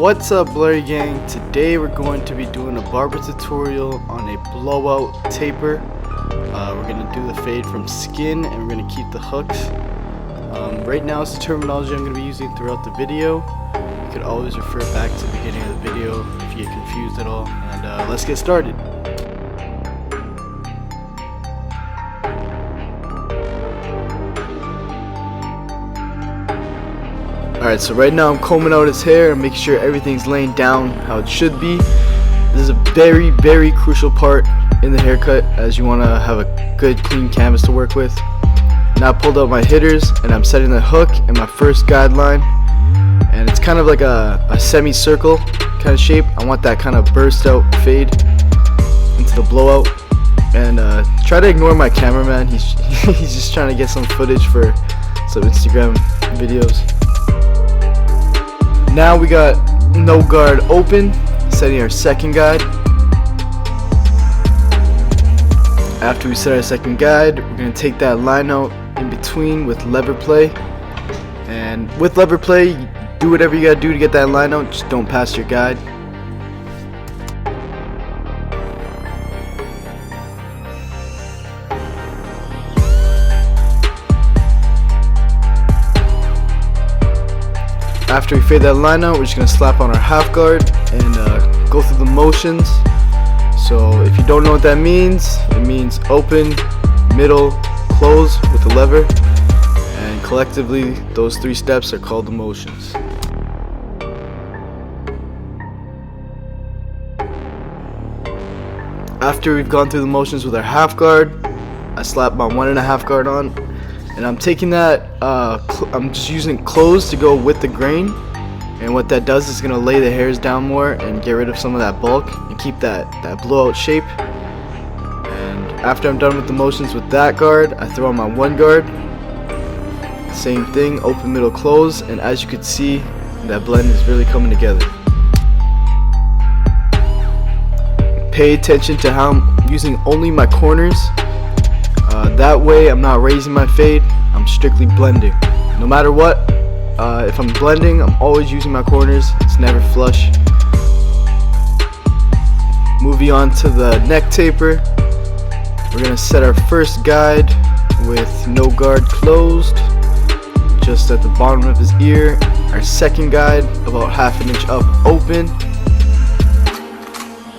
What's up, Blurry Gang? Today we're going to be doing a barber tutorial on a blowout taper. We're going to do the fade from skin and we're going to keep the hooks. Right now it's the terminology I'm going to be using throughout the video. You could always refer back to the beginning of the video if you get confused at all. And let's get started. Alright, so right now I'm combing out his hair and making sure everything's laying down how it should be. This is a very crucial part in the haircut, as you want to have a good clean canvas to work with. Now I pulled out my hitters and I'm setting the hook in my first guideline, and it's kind of like a semicircle kind of shape. I want that kind of burst out fade into the blowout. And try to ignore my cameraman, he's just trying to get some footage for some Instagram videos. Now we got no guard open, setting our second guide. After we set our second guide, we're going to take that line out in between with lever play. And with lever play, do whatever you got to do to get that line out, just don't pass your guide. After we fade that line out, we're just going to slap on our half guard and go through the motions. So if you don't know what that means, it means open, middle, close with the lever. And collectively, those three steps are called the motions. After we've gone through the motions with our half guard, I slap my 1.5 guard on. And I'm taking that, I'm just using it closed to go with the grain, and what that does is going to lay the hairs down more and get rid of some of that bulk and keep that blowout shape. And after I'm done with the motions with that guard, I throw on my 1 guard, same thing, open, middle, close, and as you can see, that blend is really coming together. Pay attention to how I'm using only my corners. That way I'm not raising my fade, I'm strictly blending. No matter what, if I'm blending, I'm always using my corners, it's never flush. Moving on to the neck taper, we're going to set our first guide with no guard closed, just at the bottom of his ear. Our second guide about 1/2 inch up open.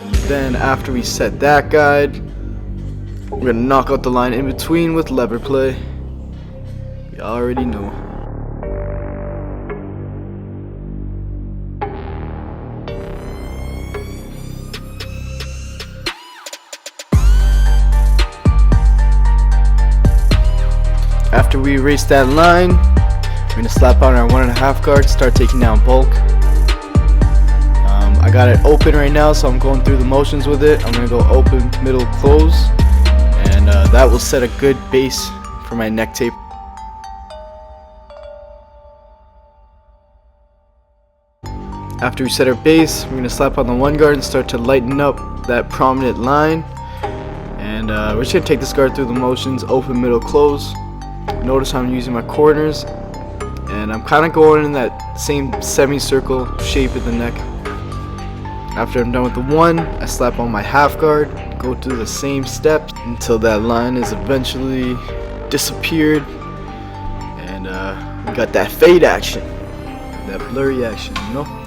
And then after we set that guide, we're going to knock out the line in between with lever play. You already know. After we erase that line, we're going to slap on our 1.5 guard, start taking down bulk. I got it open right now, so I'm going through the motions with it. I'm going to go open, middle, close. And that will set a good base for my neck tape. After we set our base, we're going to slap on the 1 guard and start to lighten up that prominent line. And we're just going to take this guard through the motions, open, middle, close. Notice how I'm using my corners. And I'm kind of going in that same semicircle shape of the neck. After I'm done with the 1, I slap on my half guard, go through the same steps until that line is eventually disappeared, and we got that fade action, that blurry action, you know?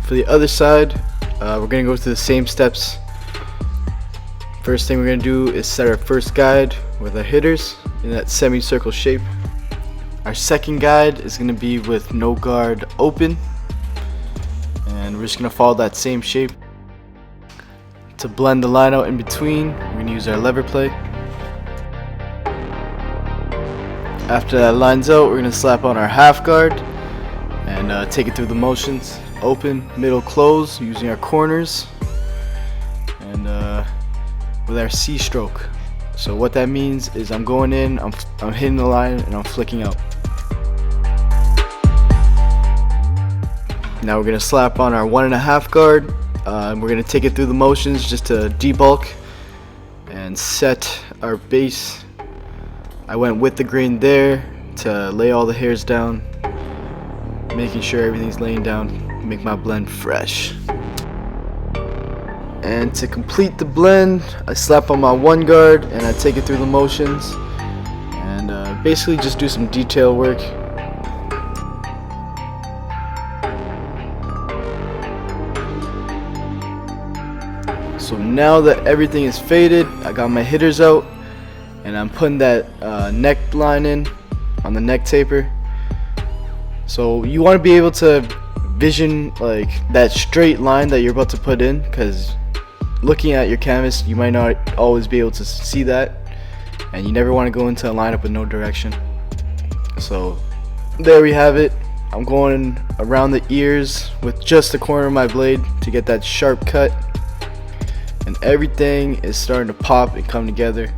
For the other side, we're going to go through the same steps. First thing we're going to do is set our first guide with our hitters in that semicircle shape. Our second guide is going to be with no guard open, and we're just going to follow that same shape. To blend the line out in between, we're going to use our lever play. After that line's out, we're going to slap on our half guard and take it through the motions. Open, middle, close, using our corners, and with our C stroke. So what that means is I'm going in, I'm hitting the line, and I'm flicking out. Now we're gonna slap on our 1.5 guard. We're gonna take it through the motions just to debulk and set our base. I went with the grain there to lay all the hairs down, making sure everything's laying down, make my blend fresh. And to complete the blend, I slap on my 1 guard and I take it through the motions and basically just do some detail work. So now that everything is faded, I got my hitters out and I'm putting that neckline in on the neck taper. So you want to be able to vision like that straight line that you're about to put in, because looking at your canvas you might not always be able to see that, and you never want to go into a lineup with no direction. So there we have it. I'm going around the ears with just the corner of my blade to get that sharp cut, and everything is starting to pop and come together.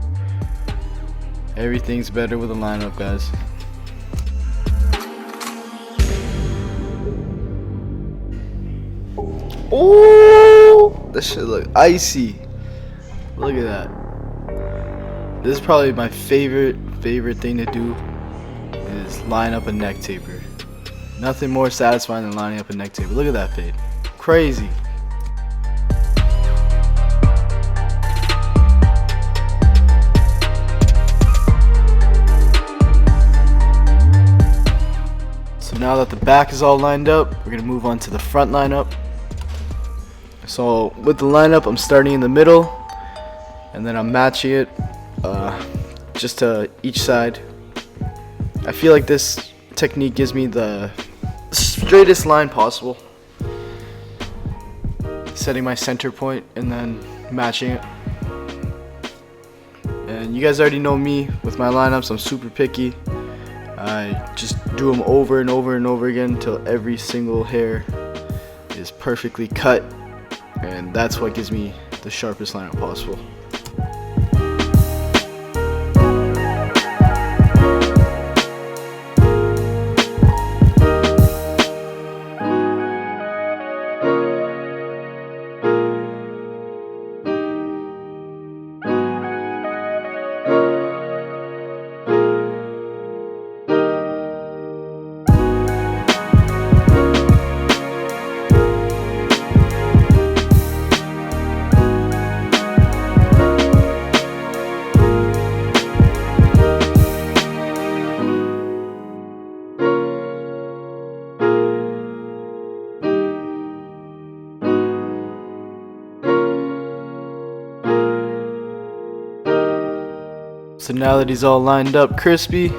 Everything's better with a lineup, guys. Oh, this shit look icy. Look at that. This is probably my favorite thing to do, is line up a neck taper. Nothing more satisfying than lining up a neck taper. Look at that fade. Crazy. So now that the back is all lined up, we're gonna move on to the front lineup. So with the lineup, I'm starting in the middle, and then I'm matching it just to each side. I feel like this technique gives me the straightest line possible. Setting my center point and then matching it. And you guys already know me with my lineups. I'm super picky. I just do them over and over and over again until every single hair is perfectly cut, and that's what gives me the sharpest lineup possible. So now that he's all lined up crispy,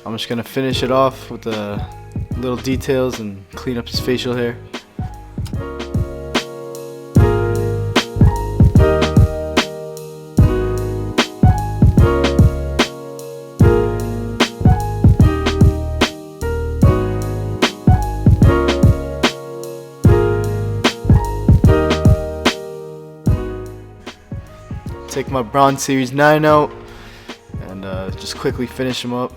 I'm just gonna finish it off with the little details and clean up his facial hair. Take my Bronze Series 9 out and just quickly finish them up.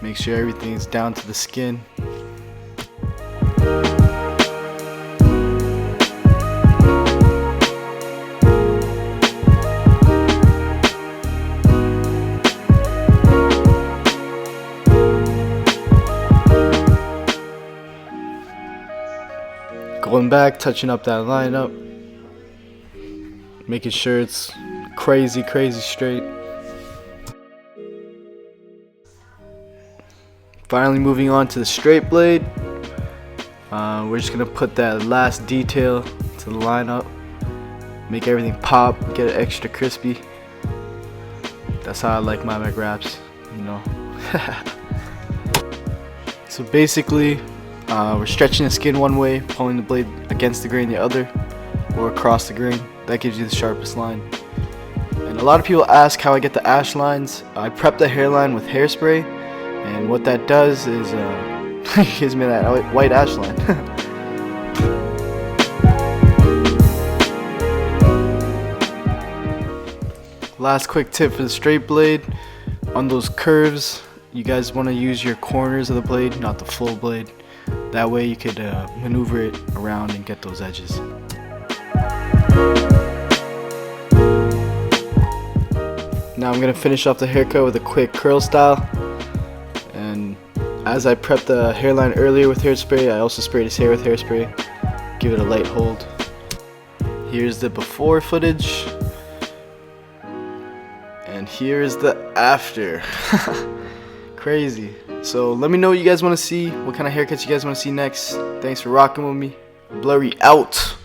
Make sure everything's down to the skin. Going back, touching up that lineup, making sure it's crazy straight. Finally moving on to the straight blade. We're just gonna put that last detail to the lineup, make everything pop, get it extra crispy. That's how I like my wraps, you know. So basically, we're stretching the skin one way, pulling the blade against the grain the other, or across the grain. That gives you the sharpest line. And a lot of people ask how I get the ash lines. I prep the hairline with hairspray, and what that does is it gives me that white ash line. Last quick tip for the straight blade. On those curves, you guys want to use your corners of the blade, not the full blade. That way you could maneuver it around and get those edges. Now I'm going to finish off the haircut with a quick curl style. And as I prepped the hairline earlier with hairspray, I also sprayed his hair with hairspray. Give it a light hold. Here's the before footage. And here's the after. Crazy. So let me know what you guys want to see, what kind of haircuts you guys want to see next. Thanks for rocking with me. Blurry out.